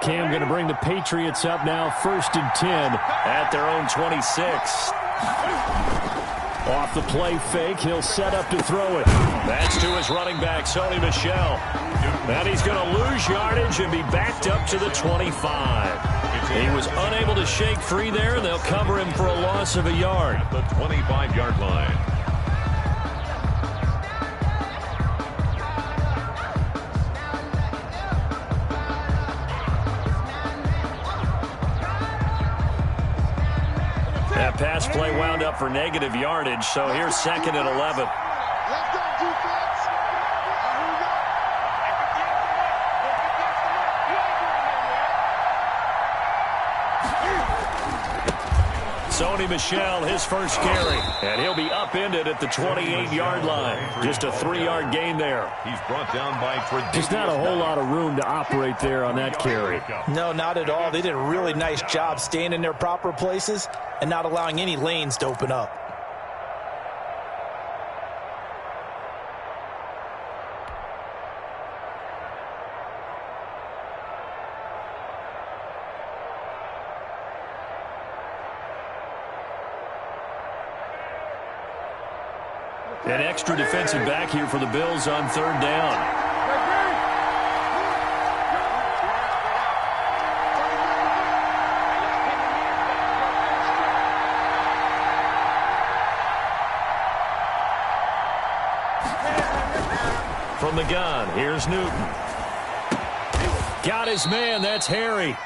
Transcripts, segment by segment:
Cam going to bring the Patriots up now, 1st and 10 at their own 26. Off the play fake, he'll set up to throw it. That's to his running back, Sony Michel. And he's going to lose yardage and be backed up to the 25. He was unable to shake free there, and they'll cover him for a loss of a yard. At the 25-yard line. That pass play wound up for negative yardage, so here's 2nd and 11. Sony Michel, his first carry, and he'll be upended at the 28-yard line. Just a 3-yard gain there. He's brought down by There's not a whole lot of room to operate there on that carry. No, not at all. They did a really nice job staying in their proper places and not allowing any lanes to open up. An extra defensive back here for the Bills on 3rd down. From the gun, here's Newton. Got his man, that's Harry.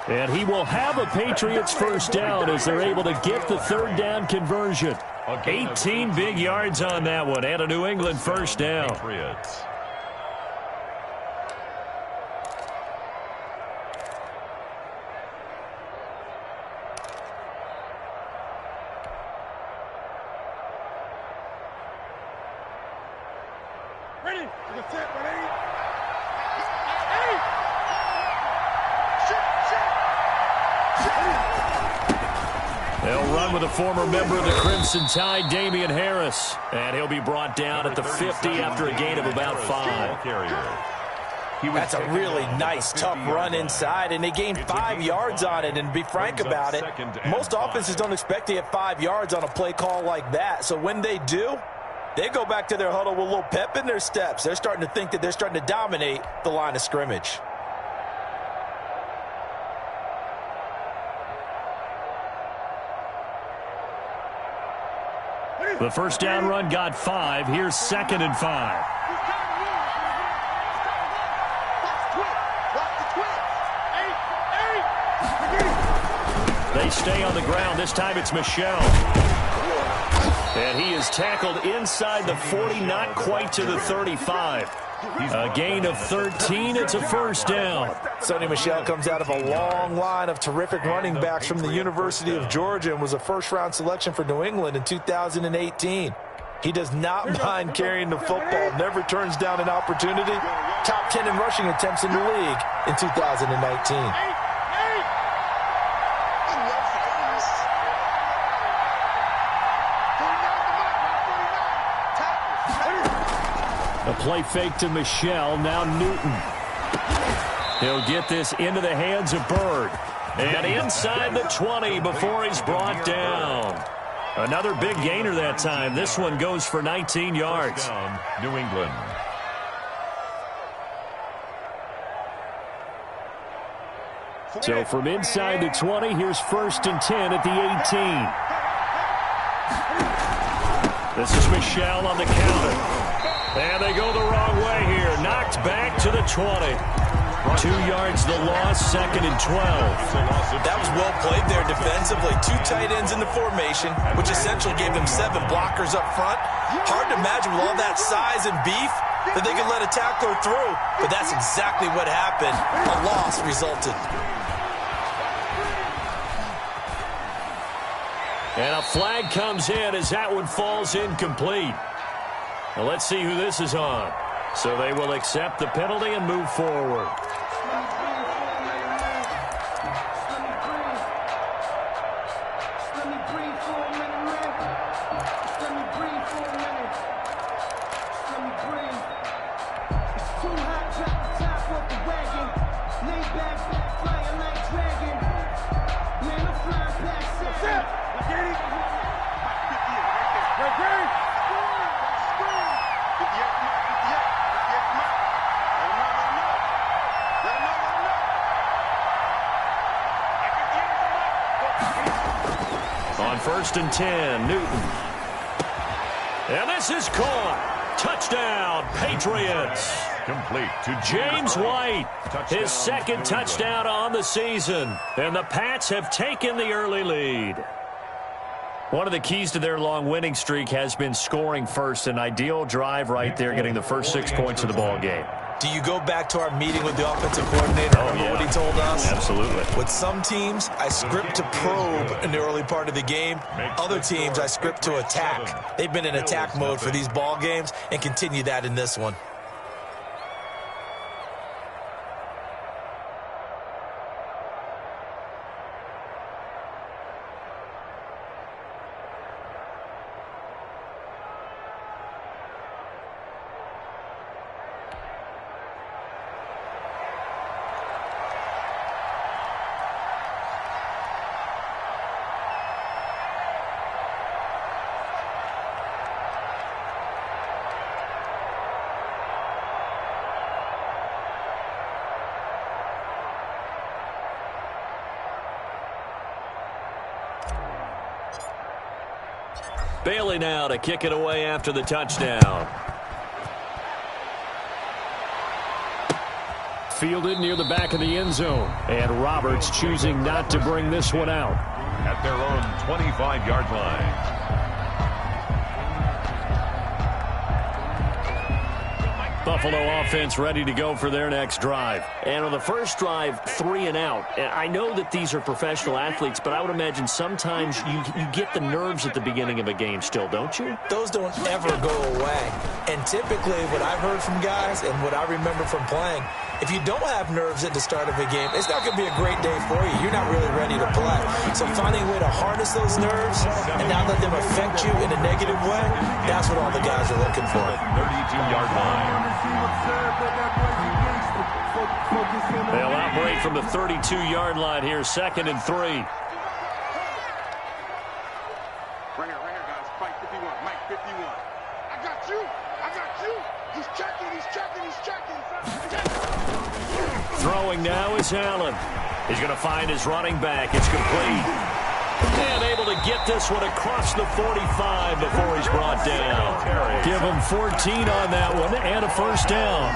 And he will have a Patriots first down as they're able to get the 3rd down conversion. 18 big yards on that one, and a New England first down. Patriots. Ready? They'll run with a former member of the Crimson Tide, Damian Harris. And he'll be brought down at the 50 after a gain of about 5. That's a really nice, tough run inside, and they gained 5 yards on it. And to be frank about it, most offenses don't expect to get 5 yards on a play call like that. So when they do, they go back to their huddle with a little pep in their steps. They're starting to think that they're starting to dominate the line of scrimmage. The first down run got 5. Here's 2nd and 5. They stay on the ground. This time it's Michel. And he is tackled inside the 40, not quite to the 35. A gain of 13. It's a first down. Sony Michel comes out of a long line of terrific running backs from the University of Georgia and was a first-round selection for New England in 2018. He does not mind carrying the football, never turns down an opportunity. Top 10 in rushing attempts in the league in 2019. A play fake to Michel, now Newton. He'll get this into the hands of Bird. And inside the 20 before he's brought down. Another big gainer that time. This one goes for 19 yards. New England. So from inside the 20, here's 1st and 10 at the 18. This is Michel on the counter. And they go the wrong way here. Knocked back to the 20. 2 yards the loss, 2nd and 12. That was well played there defensively. 2 tight ends in the formation, which essentially gave them 7 blockers up front. Hard to imagine with all that size and beef that they could let a tackler through. But that's exactly what happened. A loss resulted. And a flag comes in as that one falls incomplete. Now let's see who this is on. So they will accept the penalty and move forward. Too hot, drop the top off the wagon. Lay back. 1st and 10. Newton. And this is caught. Touchdown, Patriots. Complete to James White, his second touchdown on the season. And the Pats have taken the early lead. One of the keys to their long winning streak has been scoring first. An ideal drive right there, getting the first 6 points of the ball game. Do you go back to our meeting with the offensive coordinator? Remember what he told us? Absolutely. With some teams, I script to probe in the early part of the game. Other teams, I script to attack. They've been in attack mode for these ball games and continue that in this one. Bailey now to kick it away after the touchdown. Fielded near the back of the end zone. And Roberts choosing not to bring this one out. At their own 25-yard line. Buffalo offense ready to go for their next drive. And on the first drive, 3 and out. I know that these are professional athletes, but I would imagine sometimes you get the nerves at the beginning of a game still, don't you? Those don't ever go away. And typically what I've heard from guys and what I remember from playing, if you don't have nerves at the start of a game, it's not going to be a great day for you. You're not really ready to play. So finding a way to harness those nerves and not let them affect you in a negative way, that's what all the guys are looking for. 32-yard line. They'll operate from the 32-yard line here, 2nd and 3. Right here, guys. Fight 51. Mike 51. I got you. He's checking. Throwing now is Allen. He's going to find his running back. It's complete. And able to get this one across the 45 before he's brought down. Give him 14 on that one and a first down.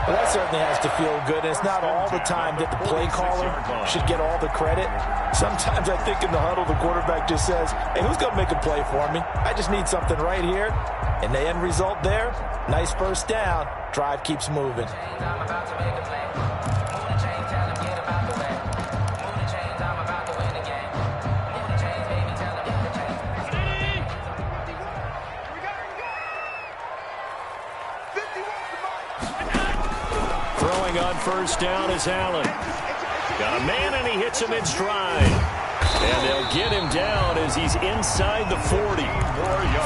Well, that certainly has to feel good. And it's not all the time that the play caller should get all the credit. Sometimes I think in the huddle, the quarterback just says, hey, who's going to make a play for me? I just need something right here. And the end result there, nice first down. Drive keeps moving. Throwing on first down is Allen. Got a man and he hits him in stride. And they'll get him down as he's inside the 40.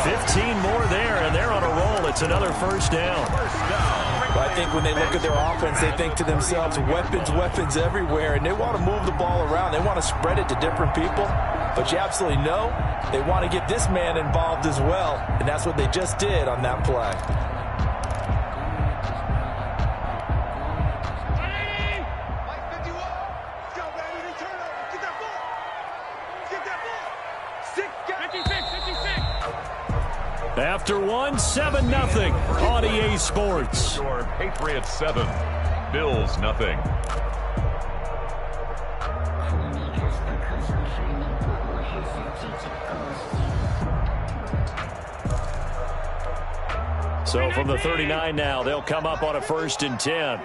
15 more there, and they're on a roll. It's another first down. Well, I think when they look at their offense, they think to themselves, weapons everywhere, and they want to move the ball around. They want to spread it to different people. But you absolutely know they want to get this man involved as well, and that's what they just did on that play. After one, 7-0 on EA Sports. Patriots 7, Bills nothing. So from the 39 now, they'll come up on a 1st and 10.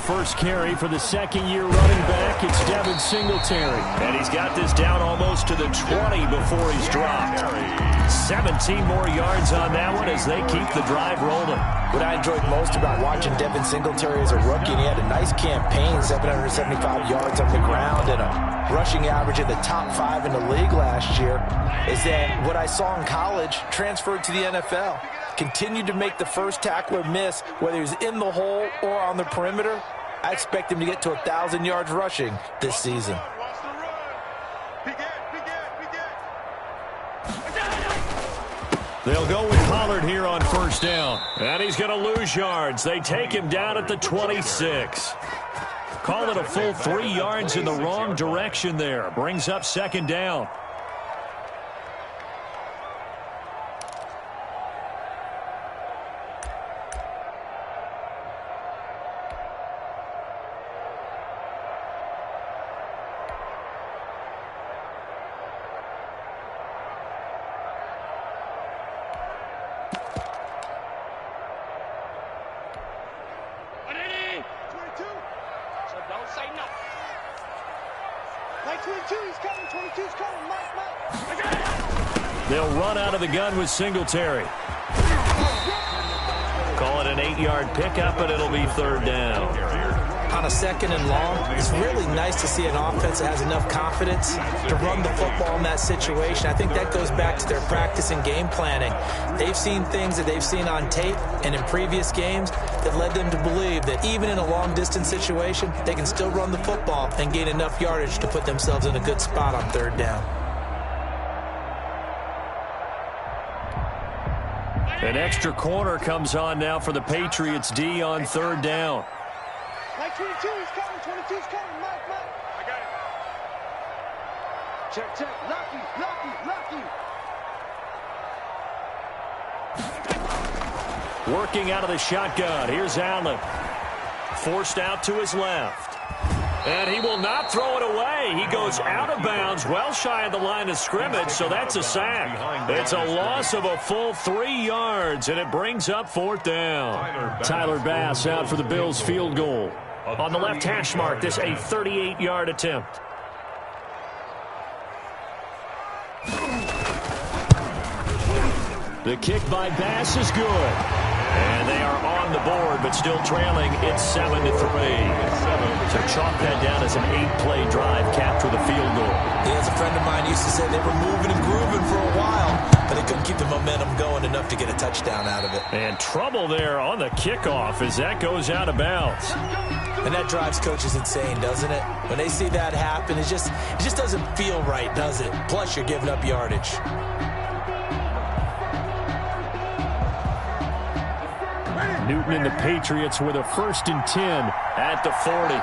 First carry for the second-year running back. It's Devin Singletary. And he's got this down almost to the 20 before he's dropped. 17 more yards on that one as they keep the drive rolling. What I enjoyed most about watching Devin Singletary as a rookie, and he had a nice campaign, 775 yards on the ground and a rushing average in the top 5 in the league last year, is that what I saw in college transferred to the NFL. Continued to make the first tackler miss, whether he's in the hole or on the perimeter. I expect him to get to 1,000 yards rushing this season. They'll go with Pollard here on first down. And he's going to lose yards. They take him down at the 26. Call it a full 3 yards in the wrong direction there. Brings up second down. They'll run out of the gun with Singletary. Call it an 8-yard pickup, but it'll be third down. On a second and long, it's really nice to see an offense that has enough confidence to run the football in that situation. I think that goes back to their practice and game planning. They've seen things that they've seen on tape and in previous games that led them to believe that even in a long-distance situation, they can still run the football and gain enough yardage to put themselves in a good spot on third down. An extra corner comes on now for the Patriots D on third down. Mike 22 is coming, 22 is coming, Mike. I got it. Check. Lucky. Working out of the shotgun. Here's Allen. Forced out to his left. And he will not throw it away. He goes out of bounds, well shy of the line of scrimmage, so that's a sack. It's a loss of a full 3 yards, and it brings up fourth down. Tyler Bass out for the Bills field goal. On the left hash mark, this a 38-yard attempt. The kick by Bass is good. And they are on the board, but still trailing. It's 7-3. So chalk that down as an 8-play drive, capture the field goal. Yeah, as a friend of mine used to say, they were moving and grooving for a while, but they couldn't keep the momentum going enough to get a touchdown out of it. And trouble there on the kickoff as that goes out of bounds. And that drives coaches insane, doesn't it? When they see that happen, it just doesn't feel right, does it? Plus, you're giving up yardage. Newton and the Patriots with a 1st and 10 at the 40.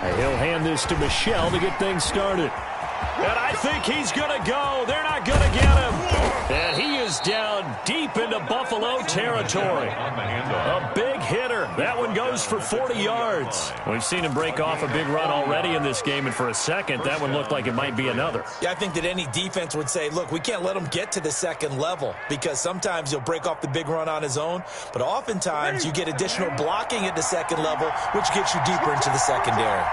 And he'll hand this to Michel to get things started. And I think he's going to go. They're not going to get him. And he is down deep into Buffalo territory. A big hitter. That one goes for 40 yards. We've seen him break off a big run already in this game, and for a second, that one looked like it might be another. Yeah, I think that any defense would say, look, we can't let him get to the second level because sometimes he'll break off the big run on his own, but oftentimes you get additional blocking at the second level, which gets you deeper into the secondary.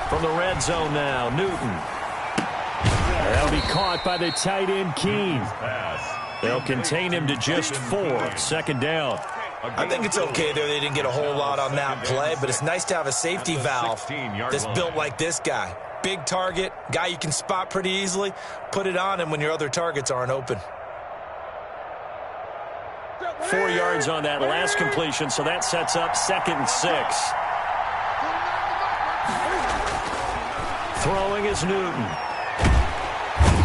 From the red zone now, Newton. That'll be caught by the tight end, Keene. They'll contain him to just 4. Second down. I think it's okay there. They didn't get a whole lot on that play, but it's nice to have a safety valve that's built like this guy. Big target, guy you can spot pretty easily. Put it on him when your other targets aren't open. 4 yards on that last completion, so that sets up 2nd and 6. Throwing is Newton.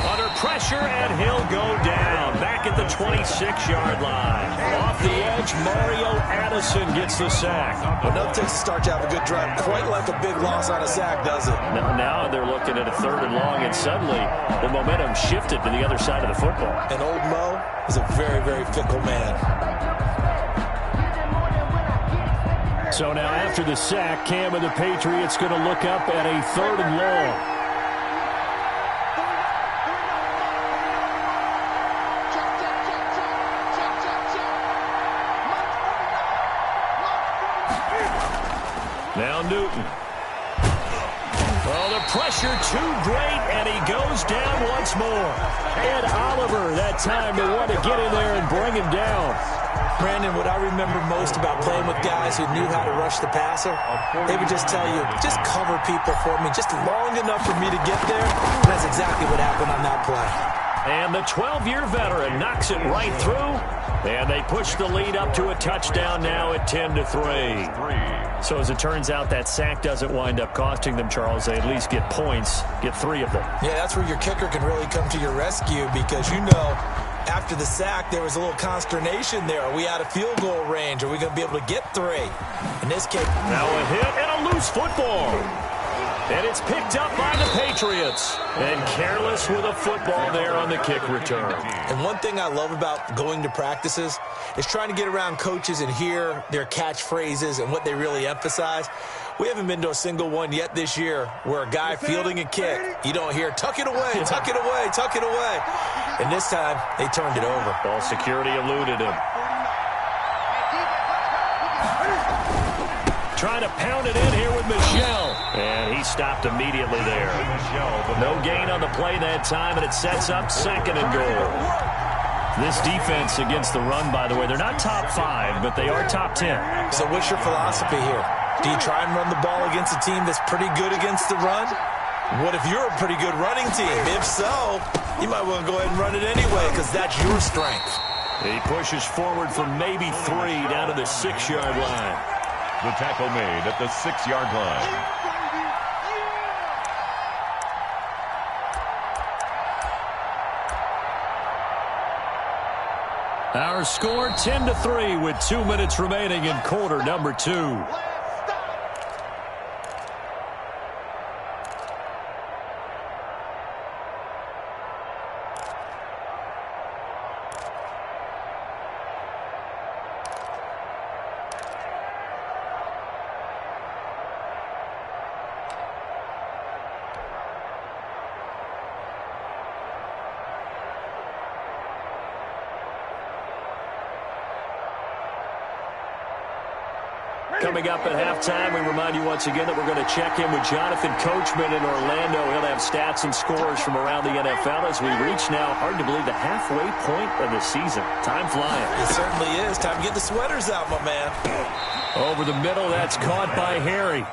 Under pressure, and he'll go down. Back at the 26-yard line. Off the edge, Mario Addison gets the sack. Well, nothing takes a start to have a good drive. Quite like a big loss on a sack, does it? Now they're looking at a 3rd and long, and suddenly the momentum shifted to the other side of the football. And old Mo is a very, very fickle man. So now after the sack, Cam and the Patriots going to look up at a 3rd and long. Now Newton. Well, the pressure too great, and he goes down once more. Ed Oliver that time to want to get in there and bring him down. Brandon, what I remember most about playing with guys who knew how to rush the passer, they would just tell you, just cover people for me, just long enough for me to get there. And that's exactly what happened on that play. And the 12-year veteran knocks it right through. And they push the lead up to a touchdown now at 10-3. So as it turns out, that sack doesn't wind up costing them, Charles. They at least get points, get 3 of them. Yeah, that's where your kicker can really come to your rescue because, you know, after the sack, there was a little consternation there. Are we out of field goal range? Are we going to be able to get 3? In this case, now a hit and a loose football. And it's picked up by the Patriots. And careless with a football there on the kick return. And one thing I love about going to practices is trying to get around coaches and hear their catchphrases and what they really emphasize. We haven't been to a single one yet this year where a guy fielding a kick, you don't hear, tuck it away, tuck it away, tuck it away. And this time, they turned it over. Ball security eluded him. Trying to pound it in here with Michel. And he stopped immediately there. No gain on the play that time, and it sets up 2nd and goal. This defense against the run, by the way, they're not top 5, but they are top 10. So what's your philosophy here? Do you try and run the ball against a team that's pretty good against the run? What if you're a pretty good running team? If so, you might want to go ahead and run it anyway because that's your strength. He pushes forward for maybe 3 down to the 6-yard line. The tackle made at the 6-yard line. Our score 10-3 with 2 minutes remaining in quarter number 2. Coming up at halftime, we remind you once again that we're going to check in with Jonathan Coachman in Orlando. He'll have stats and scores from around the NFL as we reach now, hard to believe, the halfway point of the season. Time flying. It certainly is. Time to get the sweaters out, my man. Over the middle, that's caught by Harry.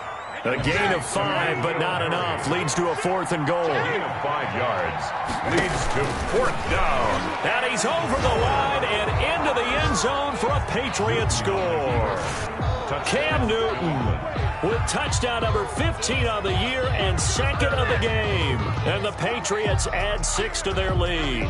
A gain of 5, but not enough. Leads to a 4th and goal. A gain of 5 yards. Leads to 4th down. And he's over the line and into the end zone for a Patriot score. Cam Newton with touchdown number 15 of the year and 2nd of the game. And the Patriots add 6 to their lead.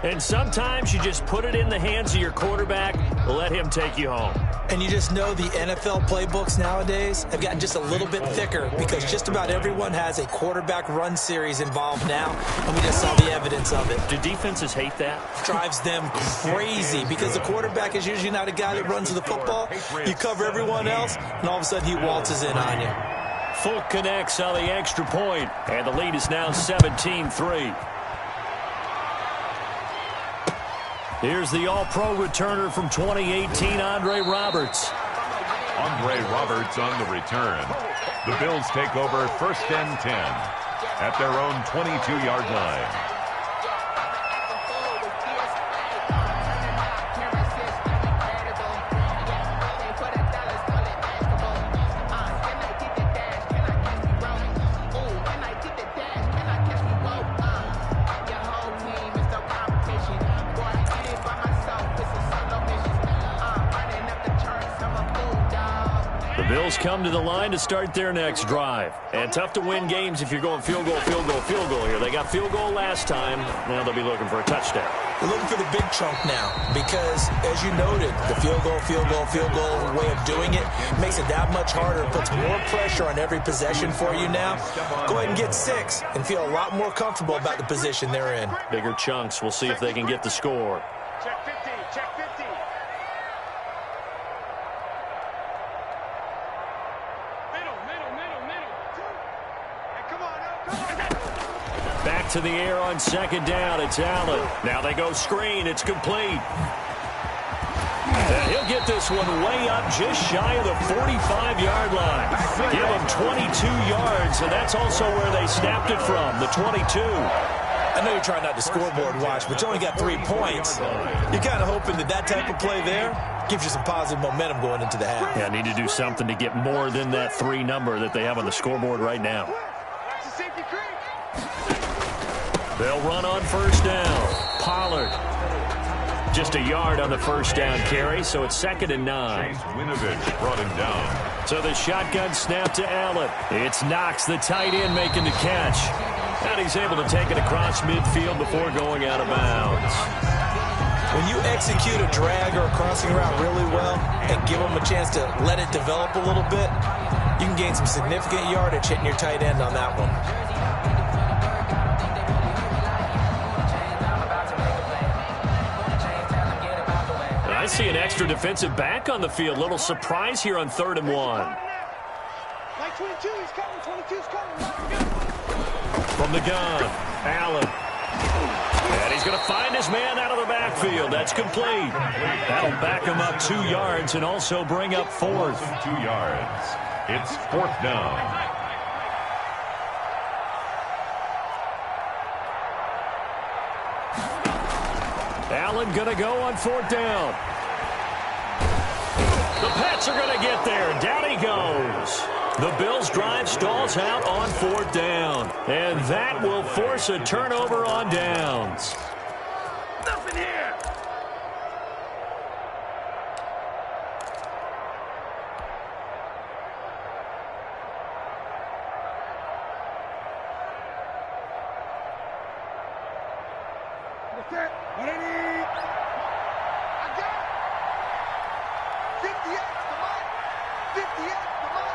And sometimes you just put it in the hands of your quarterback, let him take you home. And you just know the NFL playbooks nowadays have gotten just a little bit thicker because just about everyone has a quarterback run series involved now, and we just saw the evidence of it. Do defenses hate that? Drives them crazy because the quarterback is usually not a guy that runs the football. You cover everyone else, and all of a sudden he waltzes in on you. Folk connects on the extra point, and the lead is now 17-3. Here's the All-Pro returner from 2018, Andre Roberts. Andre Roberts on the return. The Bills take over 1st and 10 at their own 22-yard line. Bills come to the line to start their next drive. And tough to win games if you're going field goal, field goal, field goal here. They got field goal last time. Now they'll be looking for a touchdown. They're looking for the big chunk now because, as you noted, the field goal way of doing it makes it that much harder. It puts more pressure on every possession for you now. Go ahead and get 6 and feel a lot more comfortable about the position they're in. Bigger chunks. We'll see if they can get the score. Check 50, check 50. Back to the air on 2nd down. It's Allen. Now they go screen. It's complete. And he'll get this one way up just shy of the 45-yard line. Give him 22 yards, and that's also where they snapped it from, the 22. I know you're trying not to scoreboard watch, but you only got 3 points. You're kind of hoping that type of play there gives you some positive momentum going into the half. Yeah, need to do something to get more than that 3 number that they have on the scoreboard right now. They'll run on first down. Pollard. Just a yard on the first down carry, so it's 2nd and 9. Chase Winovich brought him down. So the shotgun snap to Allen. It's Knox, the tight end, making the catch. And he's able to take it across midfield before going out of bounds. When you execute a drag or a crossing route really well and give them a chance to let it develop a little bit, you can gain some significant yardage hitting your tight end on that one. I see an extra defensive back on the field. Little surprise here on 3rd and 1. Like 22, he's coming. 22's coming. From the gun, Allen. And he's going to find his man out of the backfield. That's complete. That'll back him up 2 yards and also bring up 4th. 2 yards. It's 4th down. Allen going to go on 4th down. The Pats are going to get there. Down he goes. The Bills' drive stalls out on 4th down. And that will force a turnover on downs. Nothing here. What's that? What I need? I got it. 58, come on. 58, come on.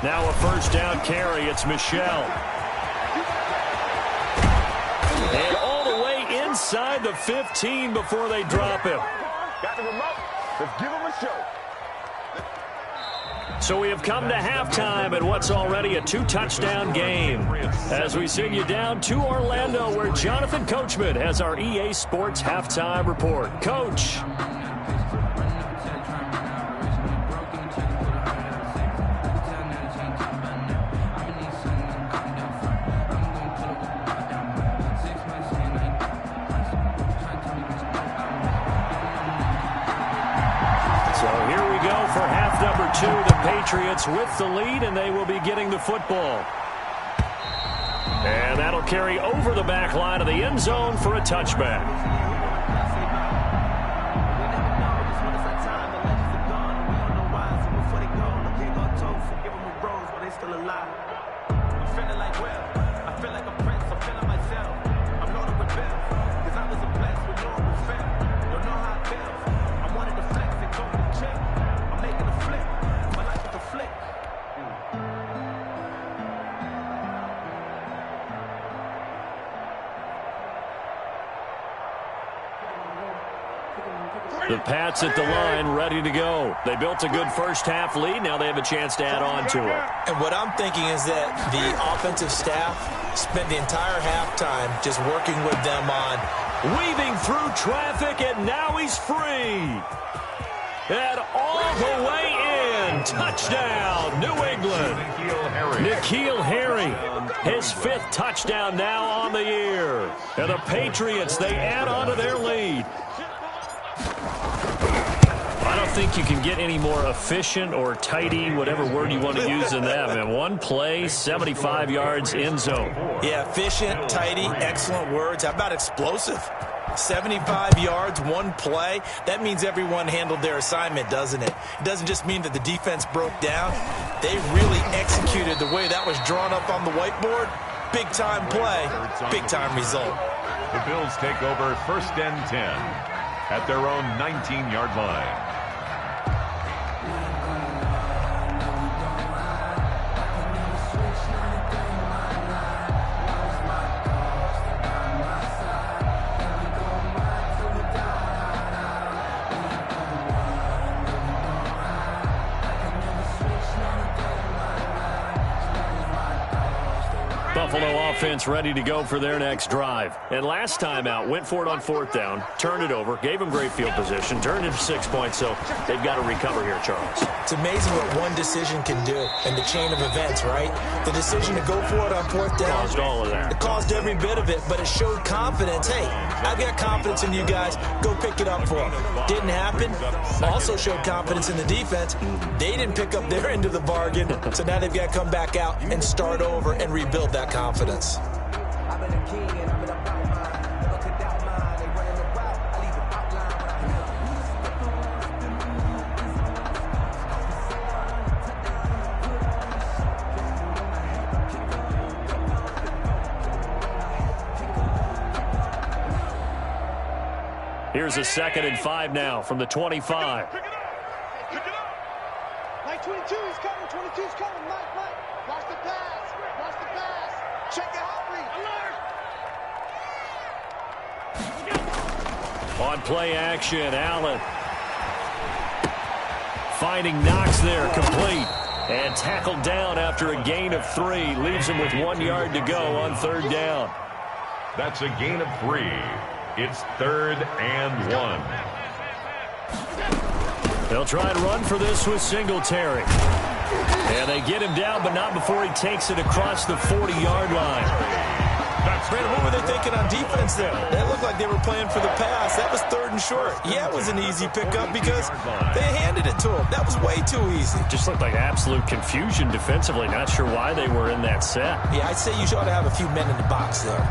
Now a first down carry. It's Michelle. And all the way inside the 15 before they drop him. Got the remote. Let's give him a show. So we have come to halftime at what's already a 2-touchdown game. As we send you down to Orlando, where Jonathan Coachman has our EA Sports halftime report. Coach. The Patriots with the lead, and they will be getting the football. And that'll carry over the back line of the end zone for a touchback. The Pats at the line, ready to go. They built a good first-half lead. Now they have a chance to add on to it. And what I'm thinking is that the offensive staff spent the entire halftime just working with them on weaving through traffic, and now he's free. And all the way in. Touchdown, New England. N'Keal Harry, his 5th touchdown now on the year. And the Patriots, they add on to their lead. I don't think you can get any more efficient or tidy, whatever word you want to use in that, man. One play, 75 yards, end zone. Yeah, efficient, tidy, excellent words. How about explosive? 75 yards, one play. That means everyone handled their assignment, doesn't it? It doesn't just mean that the defense broke down. They really executed the way that was drawn up on the whiteboard. Big-time play, big-time result. The Bills take over 1st and 10 at their own 19-yard line. Buffalo offense ready to go for their next drive. And last time out, went for it on 4th down, turned it over, gave them great field position, turned it 6 points, so they've got to recover here, Charles. It's amazing what one decision can do in the chain of events, right? The decision to go for it on 4th down. Caused all of that. It caused every bit of it, but it showed confidence. Hey, I've got confidence in you guys. Go pick it up for them. Didn't happen. Also showed confidence in the defense. They didn't pick up their end of the bargain, so now they've got to come back out and start over and rebuild that confidence. Here's a 2nd and 5 now from the 25. Pick it up. Mike 22 is coming. 22 is coming. Mike. Watch the pass. Watch the pass. Check your heart rate. On play action, Allen. Finding Knox there, complete. And tackled down after a gain of 3. Leaves him with 1 yard to go on 3rd down. That's a gain of 3. It's 3rd and 1. They'll try and run for this with Singletary. And they get him down, but not before he takes it across the 40-yard line. Brandon, what were they thinking on defense there? That looked like they were playing for the pass. That was 3rd and short. Yeah, it was an easy pickup because they handed it to him. That was way too easy. Just looked like absolute confusion defensively. Not sure why they were in that set. Yeah, I'd say you ought to have a few men in the box there.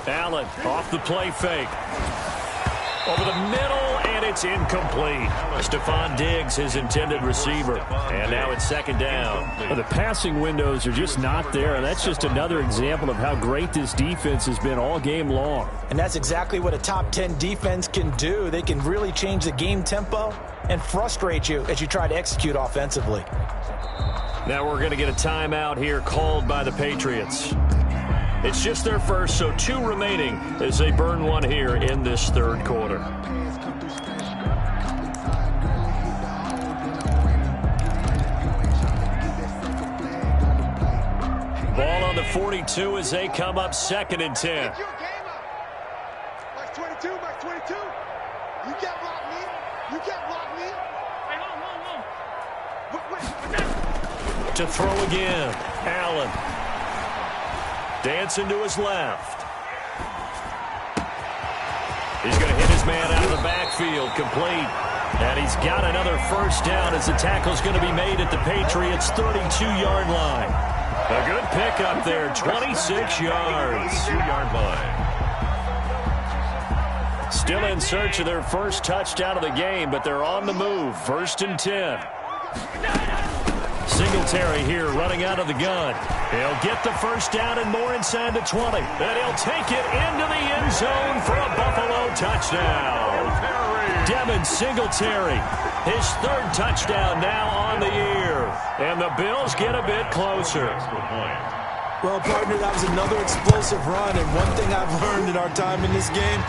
Allen off the play fake. Over the middle, and it's incomplete. Stephon Diggs, his intended receiver. And now it's 2nd down. Well, the passing windows are just not there, and that's just another example of how great this defense has been all game long. And that's exactly what a top 10 defense can do. They can really change the game tempo and frustrate you as you try to execute offensively. Now we're going to get a timeout here called by the Patriots. It's just their first, so 2 remaining as they burn 1 here in this 3rd quarter. Ball on the 42 as they come up 2nd and 10. Mike 22. You can't block me. You can't block me. Wait. To throw again, Allen. Dancing to his left. He's going to hit his man out of the backfield, complete. And he's got another 1st down as the tackle's going to be made at the Patriots' 32-yard line. A good pickup there, 26 yards. 2-yard line. Still in search of their first touchdown of the game, but they're on the move. 1st and 10. Singletary here running out of the gun. He'll get the 1st down and more inside the 20. And he'll take it into the end zone for a Buffalo touchdown. Devin Singletary, his 3rd touchdown now on the year. And the Bills get a bit closer. Well, partner, that was another explosive run. And one thing I've learned in our time in this game,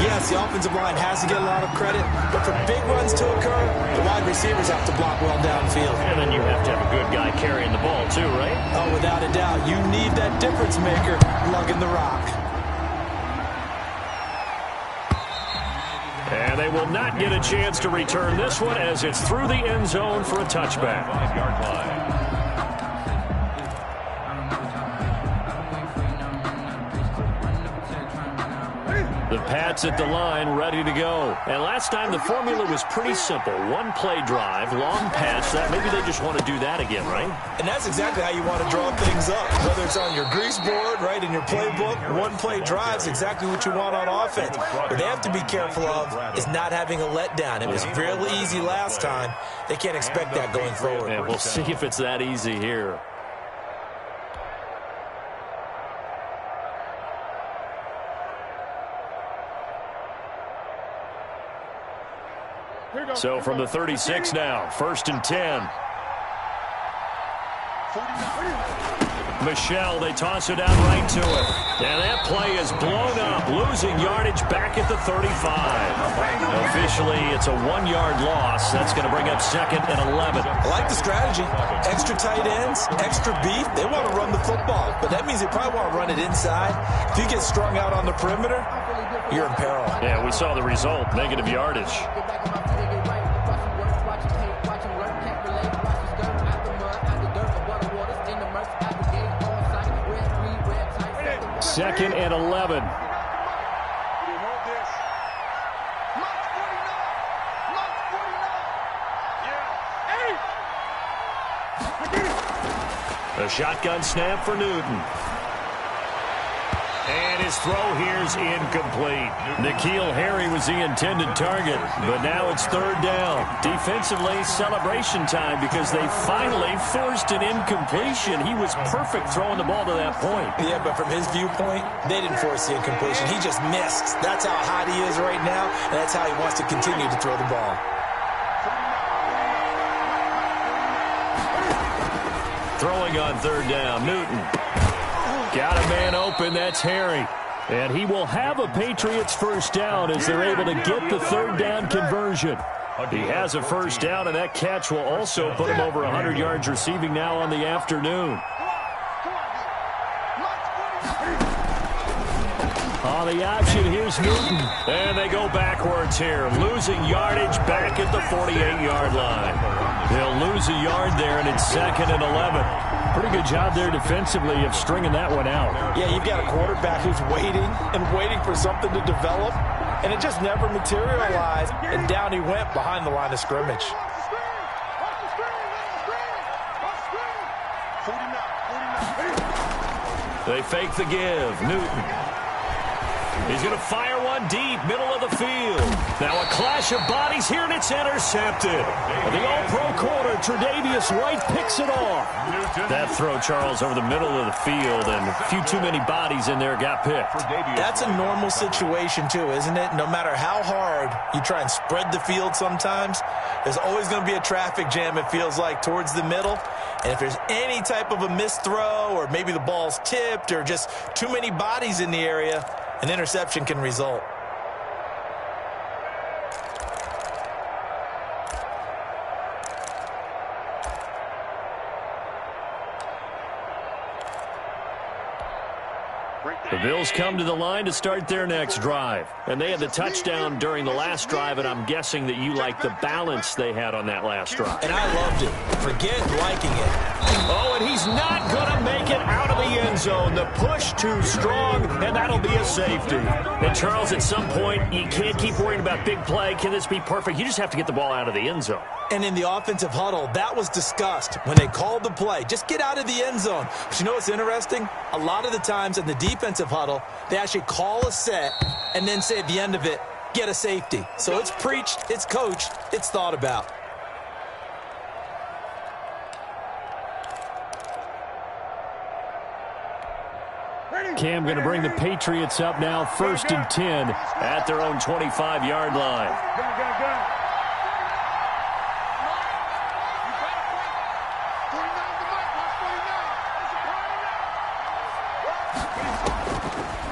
yes, the offensive line has to get a lot of credit, but for big runs to occur, the wide receivers have to block well downfield. And then you have to have a good guy carrying the ball too, right? Oh, without a doubt. You need that difference maker lugging the rock. And they will not get a chance to return this one as it's through the end zone for a touchback. 5-yard line. The Pats at the line, ready to go. And last time the formula was pretty simple. 1 play drive, long pass. That maybe they just want to do that again, right? And that's exactly how you want to draw things up. Whether it's on your grease board, right, in your playbook, 1 play drive is exactly what you want on offense. What they have to be careful of is not having a letdown. It was fairly easy last time. They can't expect that going forward. And we'll see if it's that easy here. So from the 36 now, 1st and 10. Michelle, they toss it out right to him. And that play is blown up, losing yardage back at the 35. Officially, it's a 1-yard loss. That's going to bring up 2nd and 11. I like the strategy. Extra tight ends, extra beef. They want to run the football, but that means they probably want to run it inside. If you get strung out on the perimeter, you're in peril. Yeah, we saw the result, negative yardage. Second and 11. A shotgun snap for Newton. And his throw here's incomplete. N'Keal Harry was the intended target, but now it's third down. Defensively, celebration time because they finally forced an incompletion. He was perfect throwing the ball to that point. Yeah, but from his viewpoint, they didn't force the incompletion. He just missed. That's how hot he is right now, and that's how he wants to continue to throw the ball. Throwing on third down, Newton. Got a man open, that's Harry. And he will have a Patriots first down as they're able to get the third down conversion. He has a first down, and that catch will also put him over 100 yards receiving now on the afternoon. On the option, here's Newton. And they go backwards here, losing yardage back at the 48-yard line. They'll lose a yard there, and it's second and 11. Pretty good job there defensively of stringing that one out. Yeah, you've got a quarterback who's waiting and waiting for something to develop, and it just never materialized, and down he went behind the line of scrimmage. They fake the give. Newton. He's going to fire one deep, middle of the field. Now a clash of bodies here, and it's intercepted. The all-pro corner, Tre'Davious White, picks it off. That throw, Charles, over the middle of the field, and a few too many bodies in there got picked. That's a normal situation, too, isn't it? No matter how hard you try and spread the field sometimes, there's always going to be a traffic jam, it feels like, towards the middle. And if there's any type of a missed throw, or maybe the ball's tipped, or just too many bodies in the area, an interception can result. The Bills come to the line to start their next drive. And they had the touchdown during the last drive, and I'm guessing that you like the balance they had on that last drive. And I loved it. Forget liking it. Oh, and he's not going to make it out of the end zone. The push too strong, and that'll be a safety. And, Charles, at some point, you can't keep worrying about big play. Can this be perfect? You just have to get the ball out of the end zone. And in the offensive huddle, that was discussed when they called the play. Just get out of the end zone. But you know what's interesting? A lot of the times in the defensive huddle, they actually call a set and then say at the end of it, get a safety. So it's preached, it's coached, it's thought about. Cam going to bring the Patriots up now, 1st and 10 at their own 25-yard line.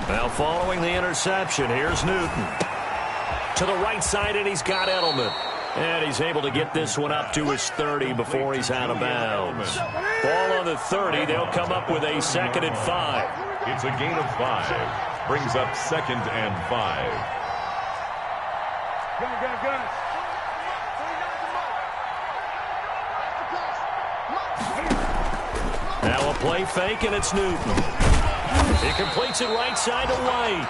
Now following the interception, here's Newton. To the right side, and he's got Edelman. And he's able to get this one up to his 30 before he's out of bounds. Ball on the 30. They'll come up with a 2nd and 5. It's a gain of 5. Brings up 2nd and 5. Now a play fake, and it's Newton. He completes it right side to White.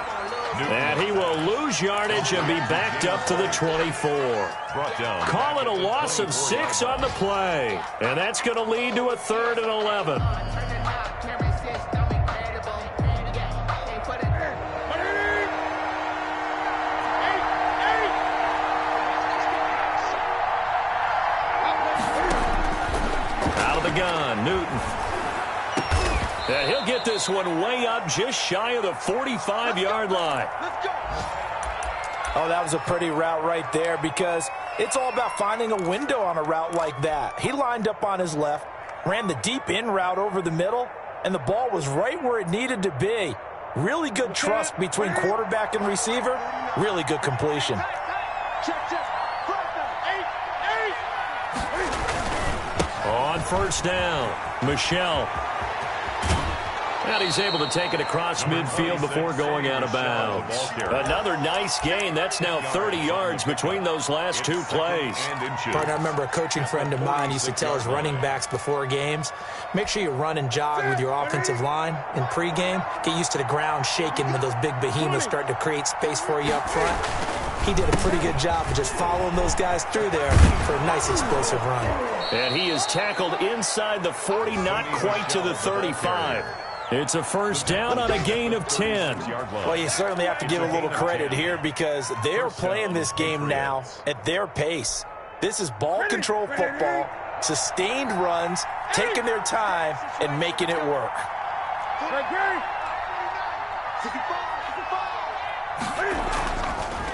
And he will lose yardage and be backed up to the 24. Call it a loss of 6 on the play. And that's going to lead to a 3rd and 11. Out of the gun, Newton. And he'll get this one way up just shy of the 45-yard line. Oh, that was a pretty route right there because it's all about finding a window on a route like that. He lined up on his left, ran the deep in route over the middle, and the ball was right where it needed to be. Really good trust between quarterback and receiver. Really good completion. On 1st down, Michelle. And he's able to take it across midfield before going out of bounds. Another nice gain. That's now 30 yards between those last two plays. Partner, I remember a coaching friend of mine used to tell his running backs before games, make sure you run and jog with your offensive line in pregame. Get used to the ground shaking when those big behemoths start to create space for you up front. He did a pretty good job of just following those guys through there for a nice explosive run. And he is tackled inside the 40, not quite to the 35. It's a first down on a gain of 10. Well, you certainly have to give a little credit here because they're playing this game now at their pace. This is ball control football, sustained runs, taking their time, and making it work.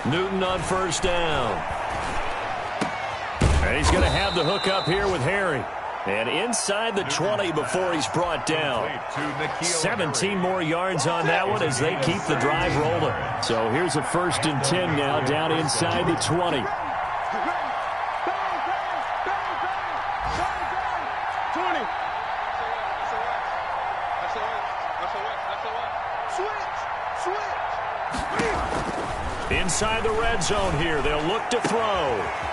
Newton on first down. And he's going to have the hook up here with Harry. And inside the 20 before he's brought down. 17 more yards on that one as they keep the drive rolling. So here's a 1st and 10 now down inside the 20. Inside the red zone here. They'll look to throw.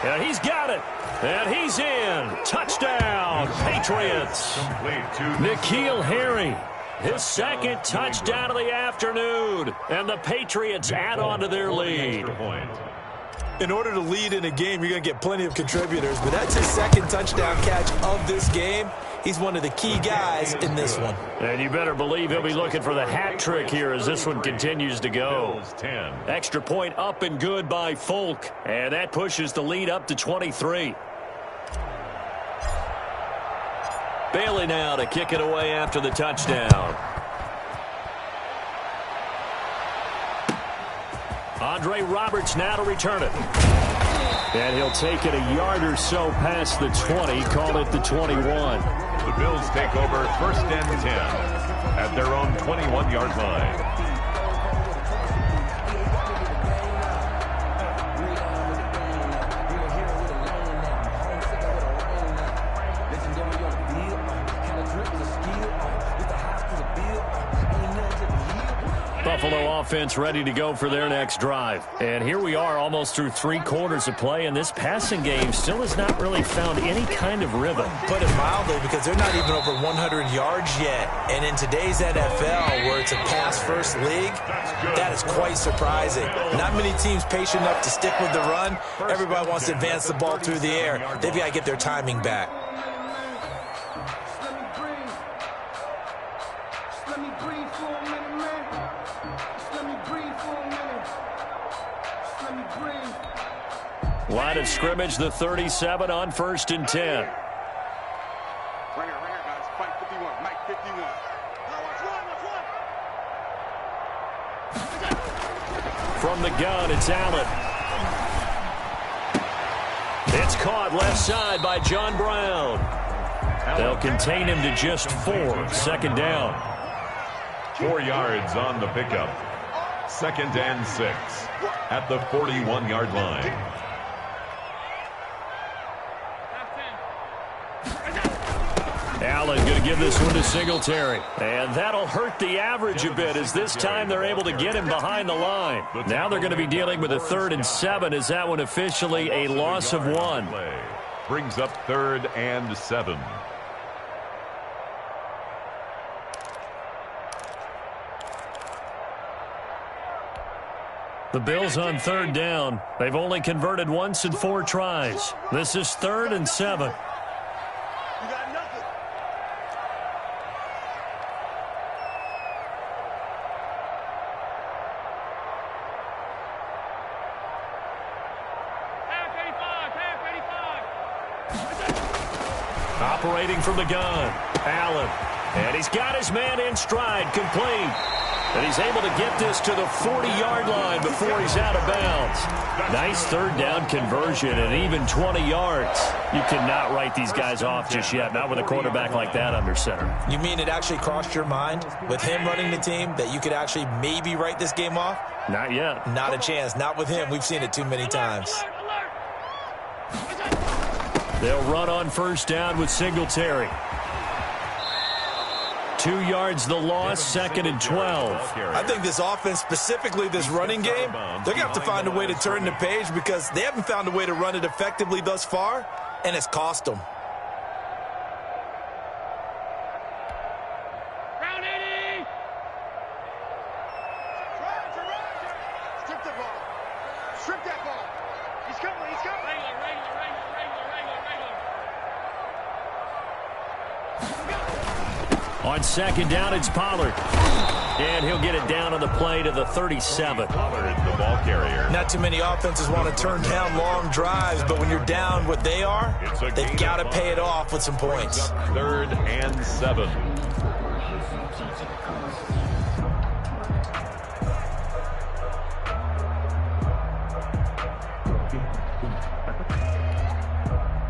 And he's got it. And he's in. Touchdown, Patriots. N'Keal Harry, his second touchdown of the afternoon. And the Patriots add on to their lead. In order to lead in a game, you're going to get plenty of contributors. But that's his second touchdown catch of this game. He's one of the key guys in this one. And you better believe he'll be looking for the hat trick here as this one continues to go. Extra point up and good by Folk. And that pushes the lead up to 23. Bailey now to kick it away after the touchdown. Andre Roberts now to return it. And he'll take it a yard or so past the 20, call it the 21. The Bills take over 1st and 10 at their own 21-yard line. Buffalo offense ready to go for their next drive. And here we are almost through 3 quarters of play, and this passing game still has not really found any kind of rhythm. Put it mildly, because they're not even over 100 yards yet. And in today's NFL, where it's a pass-first league, that is quite surprising. Not many teams patient enough to stick with the run. Everybody wants to advance the ball through the air. They've got to get their timing back. Line of scrimmage, the 37 on 1st and 10. Right here, guys. Fight 51. Mike 51. From the gun, it's Allen. It's caught left side by John Brown. They'll contain him to just 4. 2nd down. 4 yards on the pickup. 2nd and 6 at the 41-yard line. Allen going to give this one to Singletary. And that'll hurt the average a bit as this time they're able to get him behind the line. Now they're going to be dealing with a 3rd and 7 as that one officially a loss of 1. Brings up 3rd and 7. The Bills on 3rd down. They've only converted once in 4 tries. This is 3rd and 7. Operating from the gun, Allen. And he's got his man in stride, complete. And he's able to get this to the 40-yard line before he's out of bounds. Nice 3rd down conversion and even 20 yards. You cannot write these guys off just yet, not with a quarterback like that under center. You mean it actually crossed your mind with him running the team that you could actually maybe write this game off? Not yet. Not a chance. Not with him. We've seen it too many times. They'll run on 1st down with Singletary. 2 yards the loss, 2nd and 12. I think this offense, specifically this running game, they're going to have to find a way to turn the page because they haven't found a way to run it effectively thus far, and it's cost them. On 2nd down, it's Pollard. And he'll get it down on the play to the 37. Pollard, the ball carrier. Not too many offenses want to turn down long drives, but when you're down what they are, they've got to pay it off with some points. 3rd and 7.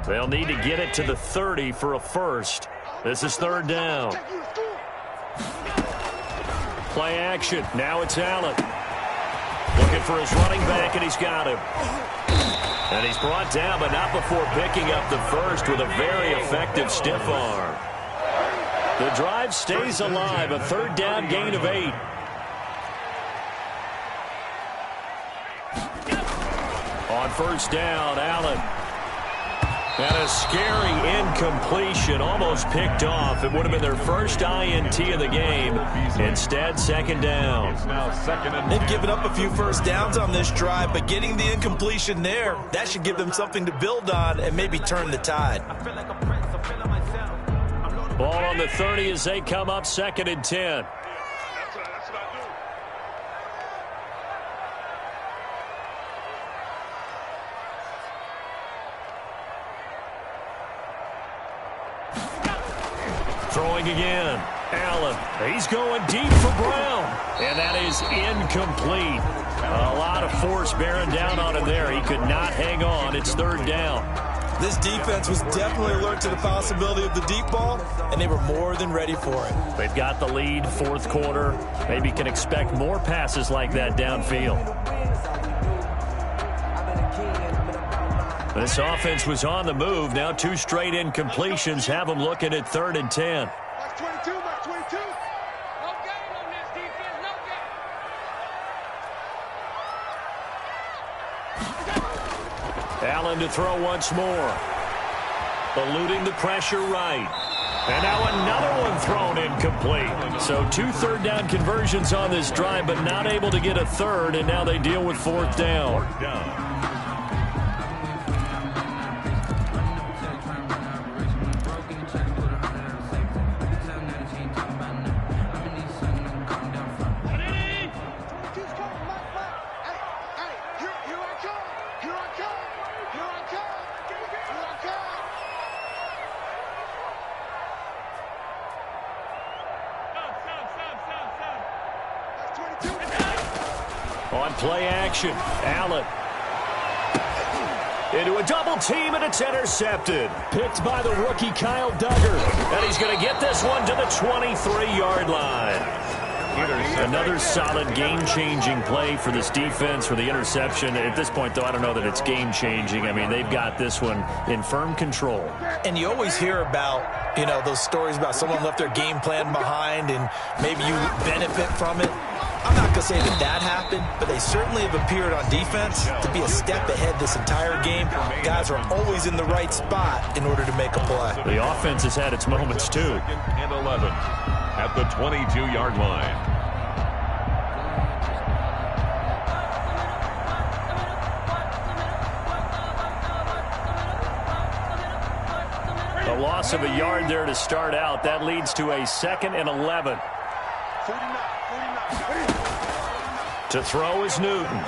They'll need to get it to the 30 for a first. This is 3rd down. Play action. Now it's Allen. Looking for his running back, and he's got him. And he's brought down, but not before picking up the first with a very effective stiff arm. The drive stays alive. A 3rd down gain of 8. On 1st down, Allen. And a scary incompletion, almost picked off. It would have been their first INT of the game. Instead, 2nd down. They've given up a few first downs on this drive, but getting the incompletion there, that should give them something to build on and maybe turn the tide. Ball on the 30 as they come up, 2nd and 10. Throwing again. Allen. He's going deep for Brown. And that is incomplete. A lot of force bearing down on him there. He could not hang on. It's 3rd down. This defense was definitely alert to the possibility of the deep ball, and they were more than ready for it. They've got the lead, 4th quarter. Maybe can expect more passes like that downfield. This offense was on the move. Now 2 straight incompletions have them looking at 3rd and 10. That's 22, that's 22. No game on this defense, no game. Allen to throw once more. Eluding the pressure right. And now another one thrown incomplete. So 2 3rd down conversions on this drive, but not able to get a 3rd, and now they deal with 4th down. 4th down. On play action, Allen. Into a double team, and it's intercepted. Picked by the rookie Kyle Duggar. And he's going to get this one to the 23-yard line. Another solid game-changing play for this defense for the interception. At this point, though, I don't know that it's game-changing. I mean, they've got this one in firm control. And you always hear about, you know, those stories about someone left their game plan behind and maybe you benefit from it. I'm not going to say that that happened, but they certainly have appeared on defense to be a step ahead this entire game. Guys are always in the right spot in order to make a play. The offense has had its moments, too. 2nd and 11 at the 22-yard line. A loss of a yard there to start out. That leads to a 2nd and 11. 49. To throw is Newton. And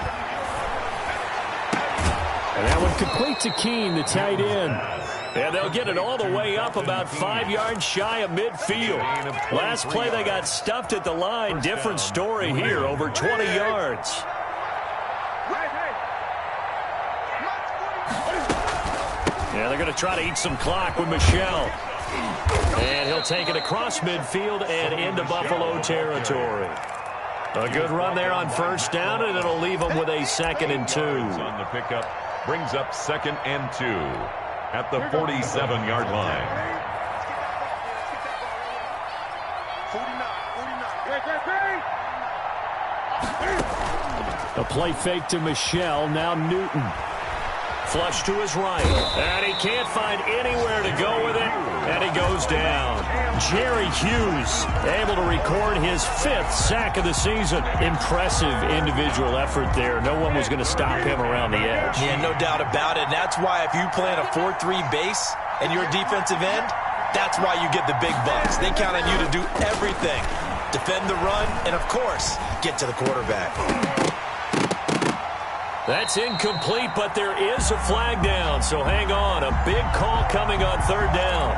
that one complete to Keene, the tight end. And they'll get it all the way up about 5 yards shy of midfield. Last play they got stuffed at the line. Different story here, over 20 yards. Yeah, they're going to try to eat some clock with Michelle. And he'll take it across midfield and into Buffalo territory. A good run there on 1st down, and it'll leave them with a 2nd and 2. On the pickup, brings up 2nd and 2 at the 47-yard line. A play fake to Michel. Now Newton. Flush to his right. And he can't find anywhere to go with it. And he goes down. Jerry Hughes able to record his 5th sack of the season. Impressive individual effort there. No one was going to stop him around the edge. Yeah, no doubt about it. And that's why if you play in a 4-3 base and you're a defensive end, that's why you get the big bucks. They count on you to do everything. Defend the run and, of course, get to the quarterback. That's incomplete, but there is a flag down, so hang on. A big call coming on 3rd down.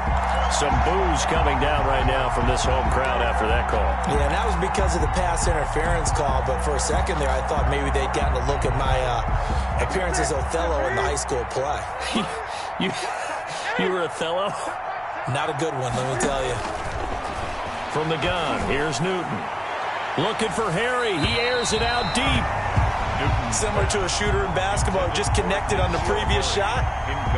Some boos coming down right now from this home crowd after that call. Yeah, and that was because of the pass interference call, but for a second there I thought maybe they'd gotten a look at my appearance as Othello in the high school play. You were Othello? Not a good one, let me tell you. From the gun, here's Newton. Looking for Harry. He airs it out deep. Similar to a shooter in basketball, just connected on the previous shot.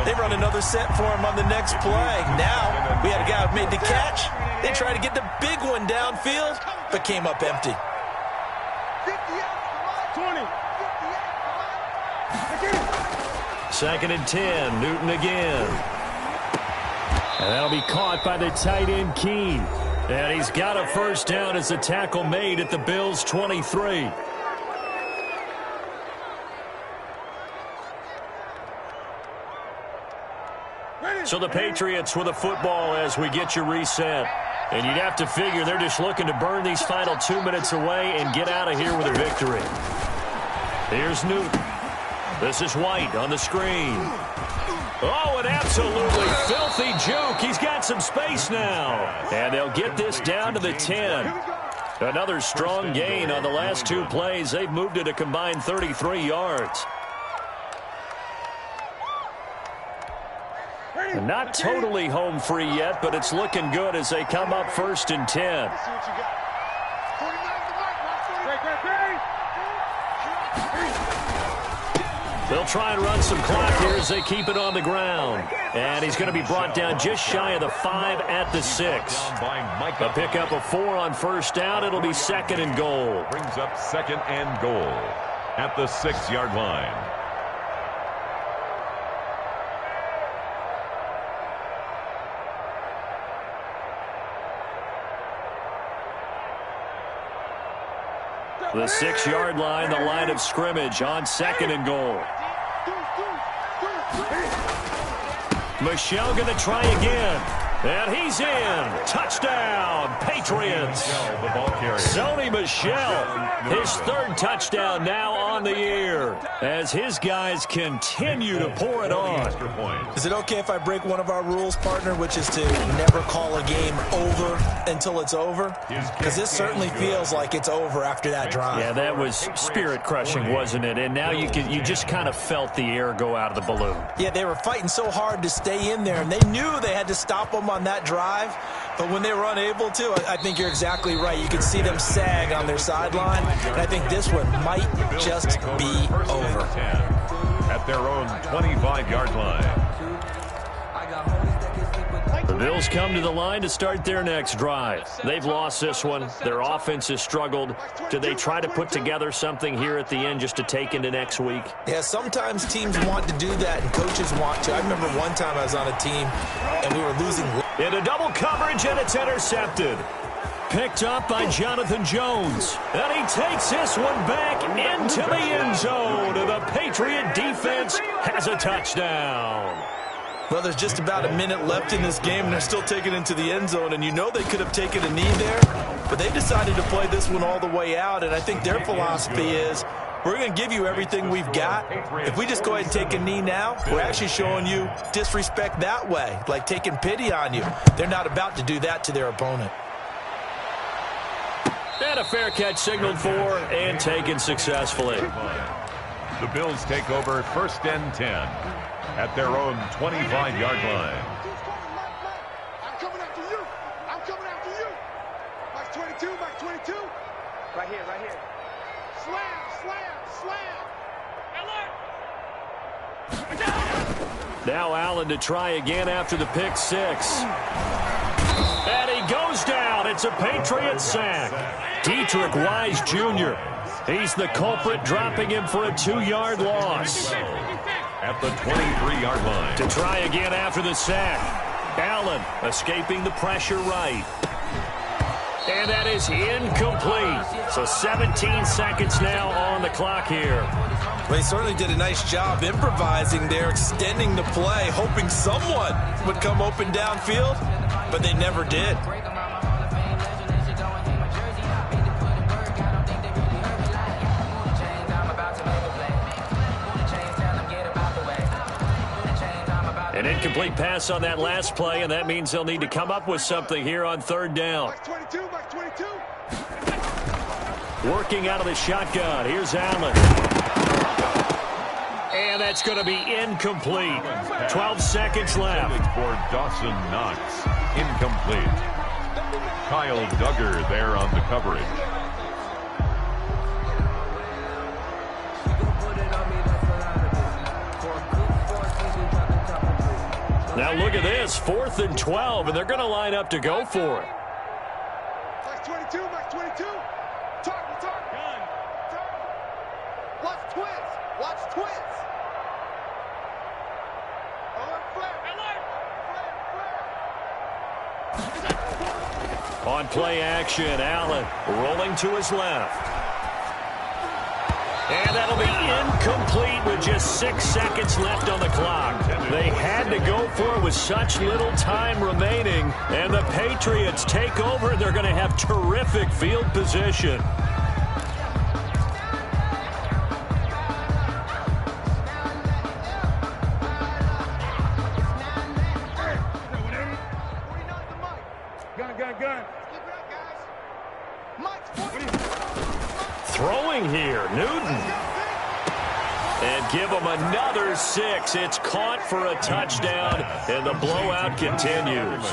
They run another set for him on the next play. Now, we had a guy who made the catch. They tried to get the big one downfield, but came up empty. 20. 2nd and 10, Newton again. And that'll be caught by the tight end, Keene. And he's got a 1st down as the tackle made at the Bills' 23. So the Patriots with a football as we get you reset. And you'd have to figure they're just looking to burn these final 2 minutes away and get out of here with a victory. Here's Newton. This is White on the screen. Oh, an absolutely filthy juke. He's got some space now. And they'll get this down to the 10. Another strong gain on the last 2 plays. They've moved it a combined 33 yards. Not totally home free yet, but it's looking good as they come up 1st and 10. They'll try and run some clock here as they keep it on the ground. And he's going to be brought down just shy of the 5 at the 6. A pickup of 4 on 1st down. It'll be 2nd and goal. Brings up 2nd and goal at the 6-yard line. The 6-yard line, the line of scrimmage on 2nd and goal. Michel going to try again. And he's in. Touchdown, Patriots. Sony Michel, his 3rd touchdown now on the year as his guys continue to pour it on. Is it okay if I break one of our rules, partner, which is to never call a game over until it's over? Because this certainly feels like it's over after that drive. Yeah, that was spirit-crushing, wasn't it? And now you just kind of felt the air go out of the balloon. Yeah, they were fighting so hard to stay in there, and they knew they had to stop them on that drive. But when they were unable to, I think you're exactly right. You could see them sag on their sideline, and I think this one might just be over. At their own 25-yard line. The Bills come to the line to start their next drive. They've lost this one. Their offense has struggled. Do they try to put together something here at the end just to take into next week? Yeah, sometimes teams want to do that and coaches want to. I remember one time I was on a team and we were losing. Into double coverage, and it's intercepted. Picked up by Jonathan Jones. And he takes this one back into the end zone. And the Patriot defense has a touchdown. Well, there's just about a minute left in this game, and they're still taking it into the end zone. And you know they could have taken a knee there, but they decided to play this one all the way out. And I think their philosophy is, we're going to give you everything we've got. If we just go ahead and take a knee now, we're actually showing you disrespect that way, like taking pity on you. They're not about to do that to their opponent. And a fair catch signaled for and taken successfully. The Bills take over 1st and 10 at their own 25-yard line. I'm coming after you. I'm coming after you. Max 22, Max 22. Right here, right here. Slam, slam, slam. Now Allen to try again after the pick 6. And he goes down. It's a Patriot sack. Dietrich Wise Jr. He's the culprit, dropping him for a 2-yard loss. At the 23-yard line. To try again after the sack. Allen escaping the pressure right. And that is incomplete. So 17 seconds now on the clock here. Well, he certainly did a nice job improvising there, extending the play, hoping someone would come open downfield, but they never did. An incomplete pass on that last play, and that means they'll need to come up with something here on third down. Working out of the shotgun. Here's Allen. And that's going to be incomplete. 12 seconds left. For Dawson Knox. Incomplete. Kyle Duggar there on the coverage. Now look at this, 4th and 12, and they're going to line up to go for it. Max 22, Max 22. Target. Gun. Watch twins. Watch twins. Alert, flare. On play action, Allen rolling to his left. And that'll be incomplete with just 6 seconds left on the clock. They had to go for it with such little time remaining. And the Patriots take over. They're going to have terrific field position. Gun. Throwing here, Newton. And give them another 6. It's caught for a touchdown, and the blowout continues.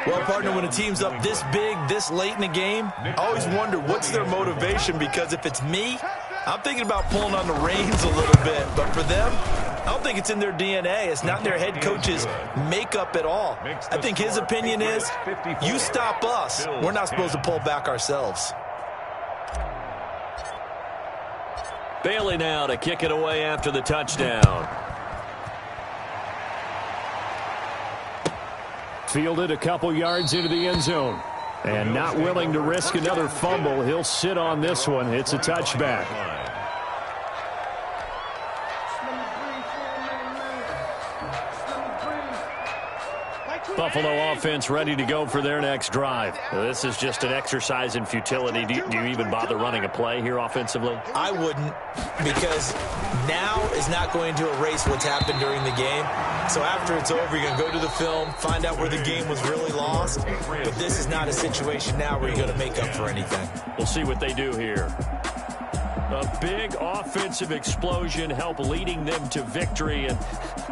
Well, partner, when a team's up this big, this late in the game, I always wonder what's their motivation, because if it's me, I'm thinking about pulling on the reins a little bit. But for them, I don't think it's in their DNA. It's not in their head coach's makeup at all. I think his opinion is, you stop us, we're not supposed to pull back ourselves. Bailey now to kick it away after the touchdown. Fielded a couple yards into the end zone. And not willing to risk another fumble. He'll sit on this one. It's a touchback. Buffalo offense ready to go for their next drive. This is just an exercise in futility. Do you even bother running a play here offensively? I wouldn't, because now is not going to erase what's happened during the game. So after it's over, you're going to go to the film, find out where the game was really lost. But this is not a situation now where you're going to make up for anything. We'll see what they do here. A big offensive explosion help leading them to victory. And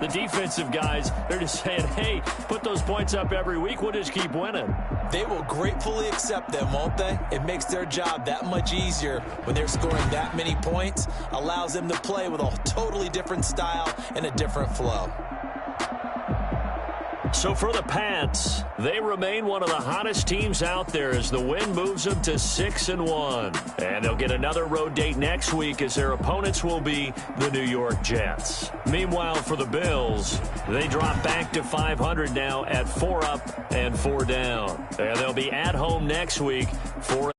the defensive guys, they're just saying, hey, put those points up every week. We'll just keep winning. They will gratefully accept them, won't they? It makes their job that much easier when they're scoring that many points. Allows them to play with a totally different style and a different flow. So for the Pats, they remain one of the hottest teams out there as the win moves them to 6-1. And they'll get another road date next week as their opponents will be the New York Jets. Meanwhile, for the Bills, they drop back to 500 now at 4 up and 4 down. And they'll be at home next week for